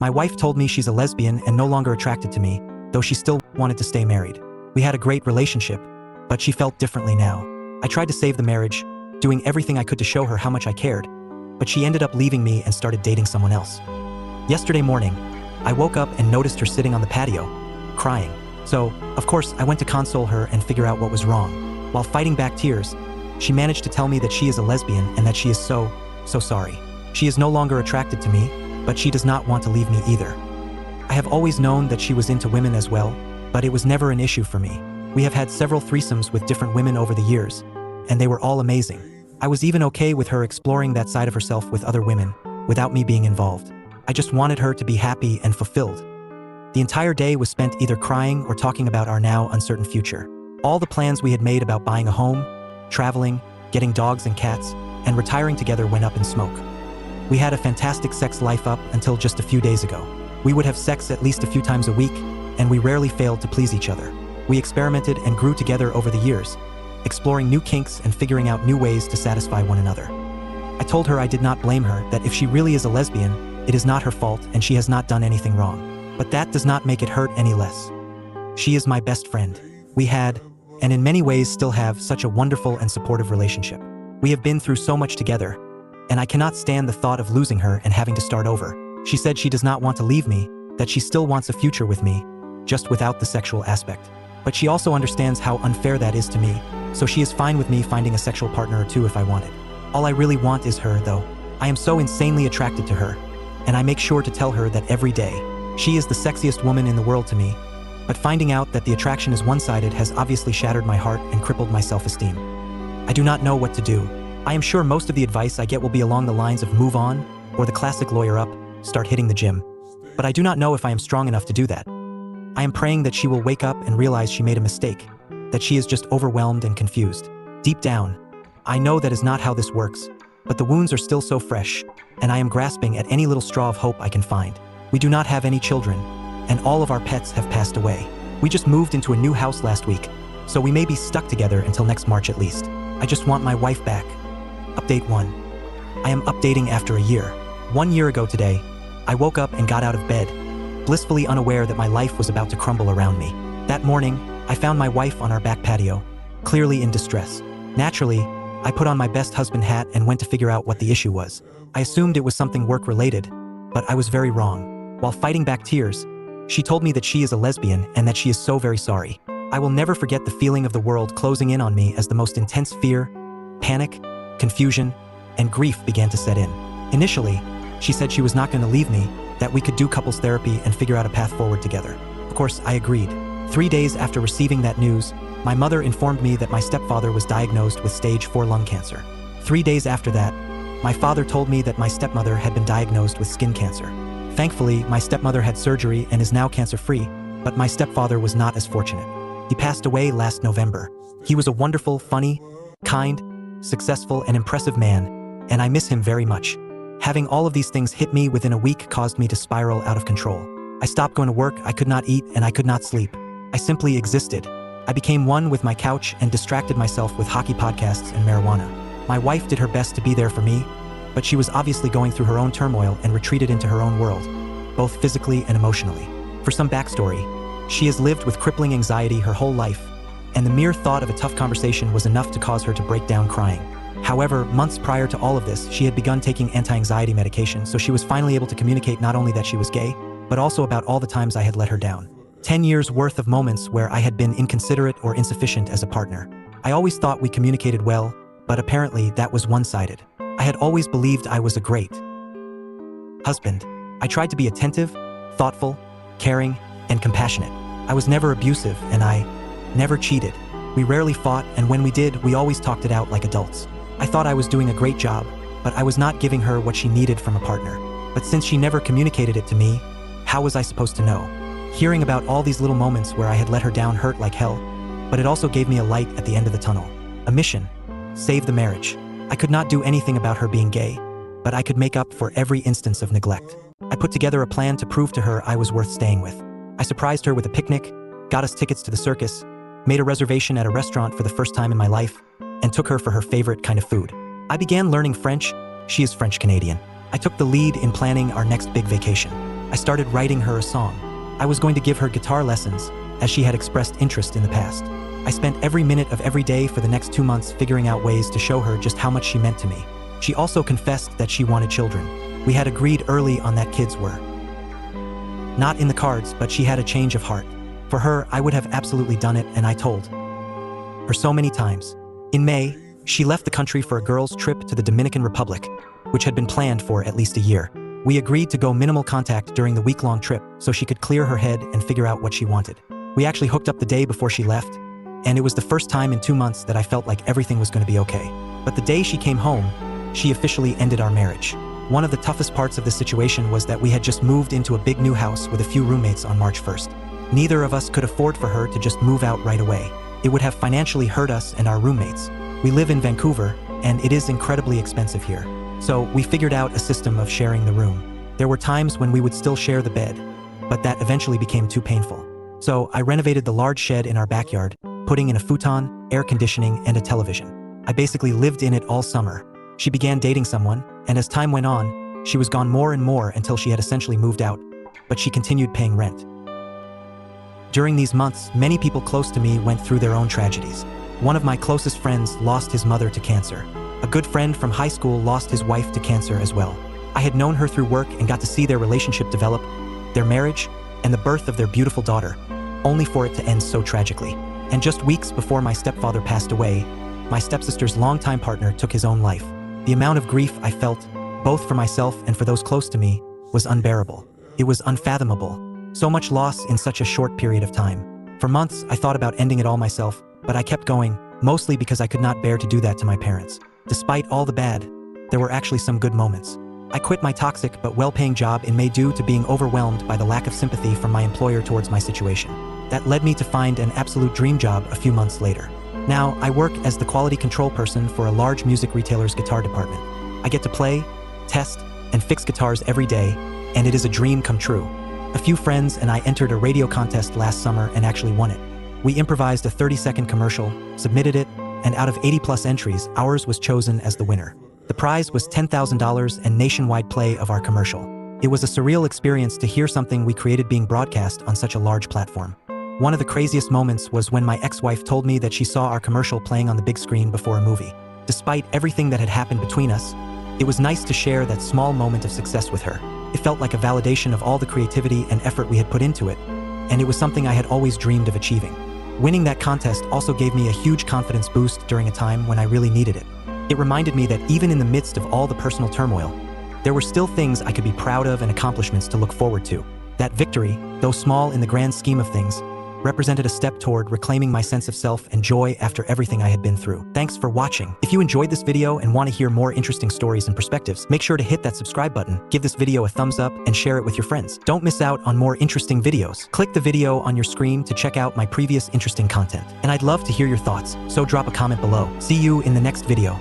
My wife told me she's a lesbian and no longer attracted to me, though she still wanted to stay married. We had a great relationship, but she felt differently now. I tried to save the marriage, doing everything I could to show her how much I cared, but she ended up leaving me and started dating someone else. Yesterday morning, I woke up and noticed her sitting on the patio, crying. So, of course, I went to console her and figure out what was wrong. While fighting back tears, she managed to tell me that she is a lesbian and that she is so sorry. She is no longer attracted to me, but she does not want to leave me either. I have always known that she was into women as well, but it was never an issue for me. We have had several threesomes with different women over the years, and they were all amazing. I was even okay with her exploring that side of herself with other women, without me being involved. I just wanted her to be happy and fulfilled. The entire day was spent either crying or talking about our now uncertain future. All the plans we had made about buying a home, traveling, getting dogs and cats, and retiring together went up in smoke. We had a fantastic sex life up until just a few days ago. We would have sex at least a few times a week, and we rarely failed to please each other. We experimented and grew together over the years, exploring new kinks and figuring out new ways to satisfy one another. I told her I did not blame her, that if she really is a lesbian, it is not her fault and she has not done anything wrong. But that does not make it hurt any less. She is my best friend. We had, and in many ways still have, such a wonderful and supportive relationship. We have been through so much together, and I cannot stand the thought of losing her and having to start over. She said she does not want to leave me, that she still wants a future with me, just without the sexual aspect. But she also understands how unfair that is to me, so she is fine with me finding a sexual partner or two if I want it. All I really want is her, though. I am so insanely attracted to her, and I make sure to tell her that every day. She is the sexiest woman in the world to me, but finding out that the attraction is one-sided has obviously shattered my heart and crippled my self-esteem. I do not know what to do. I am sure most of the advice I get will be along the lines of move on, or the classic lawyer up, start hitting the gym. But I do not know if I am strong enough to do that. I am praying that she will wake up and realize she made a mistake, that she is just overwhelmed and confused. Deep down, I know that is not how this works, but the wounds are still so fresh, and I am grasping at any little straw of hope I can find. We do not have any children, and all of our pets have passed away. We just moved into a new house last week, so we may be stuck together until next March at least. I just want my wife back. Update 1. I am updating after a year. 1 year ago today, I woke up and got out of bed, blissfully unaware that my life was about to crumble around me. That morning, I found my wife on our back patio, clearly in distress. Naturally, I put on my best husband hat and went to figure out what the issue was. I assumed it was something work-related, but I was very wrong. While fighting back tears, she told me that she is a lesbian and that she is so very sorry. I will never forget the feeling of the world closing in on me as the most intense fear, panic, confusion, and grief began to set in. Initially, she said she was not going to leave me, that we could do couples therapy and figure out a path forward together. Of course, I agreed. 3 days after receiving that news, my mother informed me that my stepfather was diagnosed with stage 4 lung cancer. 3 days after that, my father told me that my stepmother had been diagnosed with skin cancer. Thankfully, my stepmother had surgery and is now cancer-free, but my stepfather was not as fortunate. He passed away last November. He was a wonderful, funny, kind, successful, and impressive man, and I miss him very much. Having all of these things hit me within a week caused me to spiral out of control. I stopped going to work, I could not eat, and I could not sleep. I simply existed. I became one with my couch and distracted myself with hockey podcasts and marijuana. My wife did her best to be there for me, but she was obviously going through her own turmoil and retreated into her own world, both physically and emotionally. For some backstory, she has lived with crippling anxiety her whole life, and the mere thought of a tough conversation was enough to cause her to break down crying. However, months prior to all of this, she had begun taking anti-anxiety medication, so she was finally able to communicate not only that she was gay, but also about all the times I had let her down. 10 years worth of moments where I had been inconsiderate or insufficient as a partner. I always thought we communicated well, but apparently that was one-sided. I had always believed I was a great husband. I tried to be attentive, thoughtful, caring, and compassionate. I was never abusive, and I never cheated. We rarely fought, and when we did, we always talked it out like adults. I thought I was doing a great job, but I was not giving her what she needed from a partner. But since she never communicated it to me, how was I supposed to know? Hearing about all these little moments where I had let her down hurt like hell, but it also gave me a light at the end of the tunnel. A mission. Save the marriage. I could not do anything about her being gay, but I could make up for every instance of neglect. I put together a plan to prove to her I was worth staying with. I surprised her with a picnic, got us tickets to the circus, made a reservation at a restaurant for the first time in my life, and took her for her favorite kind of food. I began learning French. She is French-Canadian. I took the lead in planning our next big vacation. I started writing her a song. I was going to give her guitar lessons, as she had expressed interest in the past. I spent every minute of every day for the next 2 months figuring out ways to show her just how much she meant to me. She also confessed that she wanted children. We had agreed early on that kids were not in the cards, but she had a change of heart. For her, I would have absolutely done it, and I told her so many times. In May, she left the country for a girls' trip to the Dominican Republic, which had been planned for at least a year. We agreed to go minimal contact during the week-long trip so she could clear her head and figure out what she wanted. We actually hooked up the day before she left, and it was the first time in 2 months that I felt like everything was going to be okay. But the day she came home, she officially ended our marriage. One of the toughest parts of the situation was that we had just moved into a big new house with a few roommates on March 1st. Neither of us could afford for her to just move out right away. It would have financially hurt us and our roommates. We live in Vancouver, and it is incredibly expensive here. So we figured out a system of sharing the room. There were times when we would still share the bed, but that eventually became too painful. So I renovated the large shed in our backyard, putting in a futon, air conditioning, and a television. I basically lived in it all summer. She began dating someone, and as time went on, she was gone more and more until she had essentially moved out, but she continued paying rent. During these months, many people close to me went through their own tragedies. One of my closest friends lost his mother to cancer. A good friend from high school lost his wife to cancer as well. I had known her through work and got to see their relationship develop, their marriage, and the birth of their beautiful daughter, only for it to end so tragically. And just weeks before my stepfather passed away, my stepsister's longtime partner took his own life. The amount of grief I felt, both for myself and for those close to me, was unbearable. It was unfathomable. So much loss in such a short period of time. For months, I thought about ending it all myself, but I kept going, mostly because I could not bear to do that to my parents. Despite all the bad, there were actually some good moments. I quit my toxic but well-paying job in May due to being overwhelmed by the lack of sympathy from my employer towards my situation. That led me to find an absolute dream job a few months later. Now, I work as the quality control person for a large music retailer's guitar department. I get to play, test, and fix guitars every day, and it is a dream come true. A few friends and I entered a radio contest last summer and actually won it. We improvised a 30-second commercial, submitted it, and out of 80+ entries, ours was chosen as the winner. The prize was $10,000 and nationwide play of our commercial. It was a surreal experience to hear something we created being broadcast on such a large platform. One of the craziest moments was when my ex-wife told me that she saw our commercial playing on the big screen before a movie. Despite everything that had happened between us, it was nice to share that small moment of success with her. It felt like a validation of all the creativity and effort we had put into it, and it was something I had always dreamed of achieving. Winning that contest also gave me a huge confidence boost during a time when I really needed it. It reminded me that even in the midst of all the personal turmoil, there were still things I could be proud of and accomplishments to look forward to. That victory, though small in the grand scheme of things, represented a step toward reclaiming my sense of self and joy after everything I had been through. Thanks for watching. If you enjoyed this video and want to hear more interesting stories and perspectives, make sure to hit that subscribe button, give this video a thumbs up, and share it with your friends. Don't miss out on more interesting videos. Click the video on your screen to check out my previous interesting content. And I'd love to hear your thoughts, so drop a comment below. See you in the next video.